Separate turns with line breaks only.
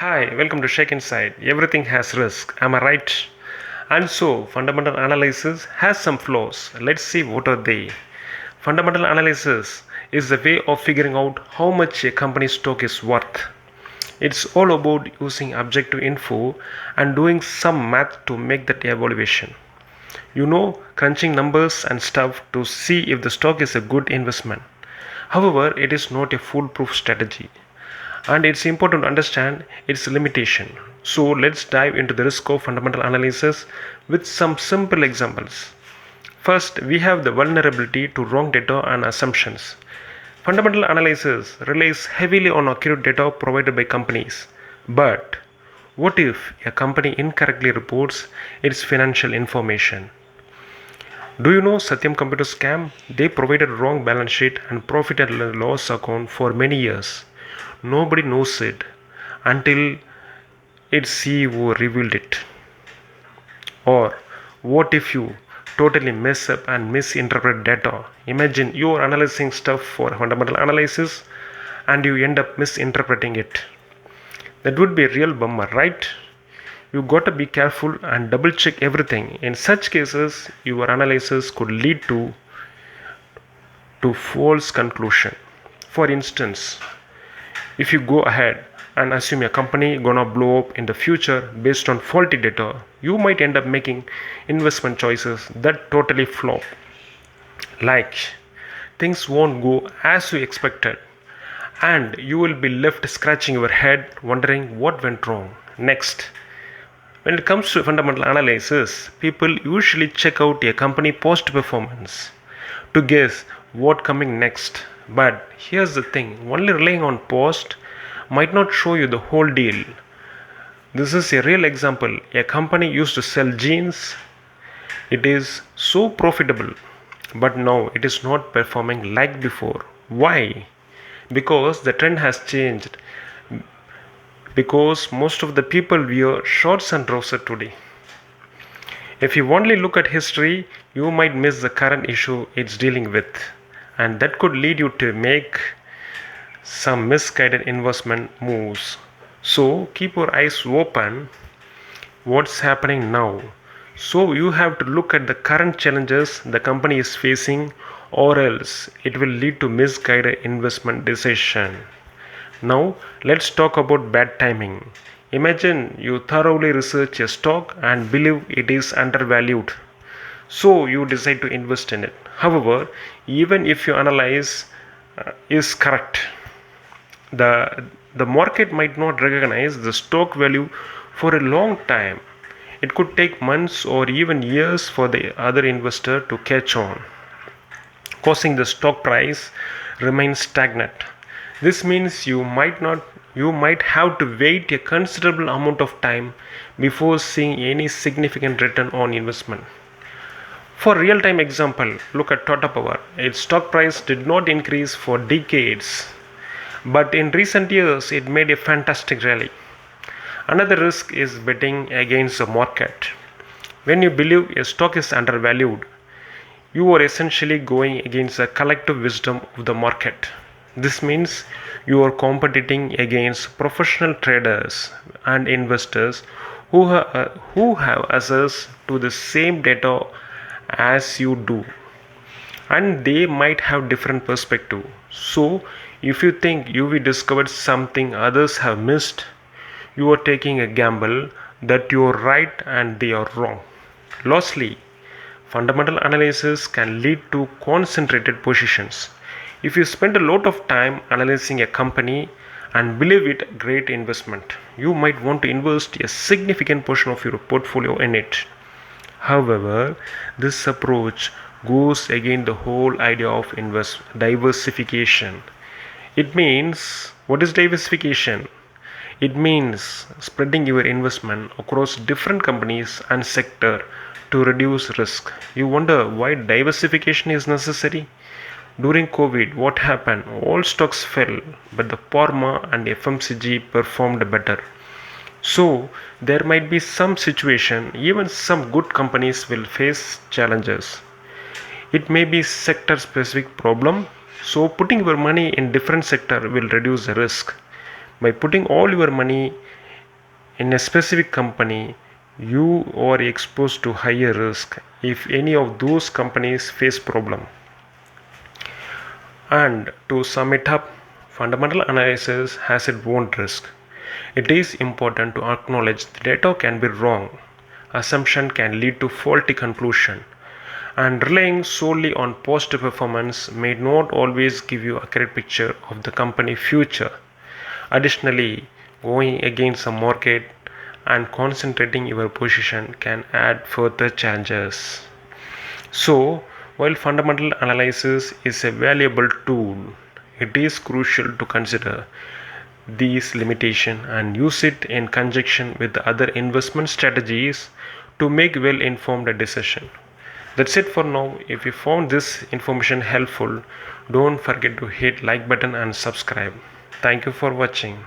Hi, welcome to Shake Inside. Everything has risk. Am I right? And so, fundamental analysis has some flaws. Let's see what are they. Fundamental analysis is the way of figuring out how much a company's stock is worth. It's all about using objective info and doing some math to make that evaluation. Crunching numbers and stuff to see if the stock is a good investment. However, it is not a foolproof strategy and it's important to understand its limitation. So let's dive into the risk of fundamental analysis with some simple examples. First, we have the vulnerability to wrong data and assumptions. Fundamental analysis relies heavily on accurate data provided by companies. But what if a company incorrectly reports its financial information? Do you know Satyam Computer Scam? They provided wrong balance sheet and profit and loss account for many years. Nobody knows it until its CEO revealed it. Or what if you totally mess up and misinterpret data? Imagine you are analyzing stuff for fundamental analysis and you end up misinterpreting it. That would be a real bummer, right? You gotta be careful and double check everything. In such cases, your analysis could lead to false conclusion. For instance, if you go ahead and assume a company gonna blow up in the future based on faulty data, you might end up making investment choices that totally flop. Like things won't go as you expected and you will be left scratching your head wondering what went wrong. Next, when it comes to fundamental analysis, people usually check out a company post performance to guess what coming next. But here's the thing, only relying on post might not show you the whole deal. This is a real example. A company used to sell jeans. It is so profitable, but now it is not performing like before. Why? Because the trend has changed. Because most of the people wear shorts and trousers today. If you only look at history, you might miss the current issue it's dealing with, and that could lead you to make some misguided investment moves. So keep your eyes open. What's happening now? So you have to look at the current challenges the company is facing, or else it will lead to misguided investment decision. Now let's talk about bad timing. Imagine you thoroughly research a stock and believe it is undervalued. So you decide to invest in it. However, even if your analysis is correct, the market might not recognize the stock value for a long time. It could take months or even years for the other investor to catch on, causing the stock price remain stagnant. This means you might have to wait a considerable amount of time before seeing any significant return on investment. For real time example, look at Tata Power. Its stock price did not increase for decades, but in recent years it made a fantastic rally. Another risk is betting against the market. When you believe a stock is undervalued, you are essentially going against the collective wisdom of the market. This means you are competing against professional traders and investors who have access to the same data as you do, and they might have different perspective. So if you think you've discovered something others have missed, you are taking a gamble that you are right and they are wrong. Lastly, fundamental analysis can lead to concentrated positions. If you spend a lot of time analyzing a company and believe it a great investment, you might want to invest a significant portion of your portfolio in it. However, this approach goes against the whole idea of diversification. It means, what is diversification? It means spreading your investment across different companies and sector to reduce risk. You wonder why diversification is necessary? During COVID, what happened? All stocks fell, but the pharma and FMCG performed better. So there might be some situation, even some good companies will face challenges. It may be sector specific problem. So putting your money in different sector will reduce the risk. By putting all your money In a specific company, you are exposed to higher risk if any of those companies face problem. And to sum it up, fundamental analysis has its own risk. It is important to acknowledge the data can be wrong, assumption can lead to faulty conclusion, and relying solely on past performance may not always give you a accurate picture of the company future. Additionally, going against the market and concentrating your position can add further challenges. So, while fundamental analysis is a valuable tool, it is crucial to consider these limitations and use it in conjunction with the other investment strategies to make well informed decision. That's it for now. If you found this information helpful, don't forget to hit like button and subscribe. Thank you for watching.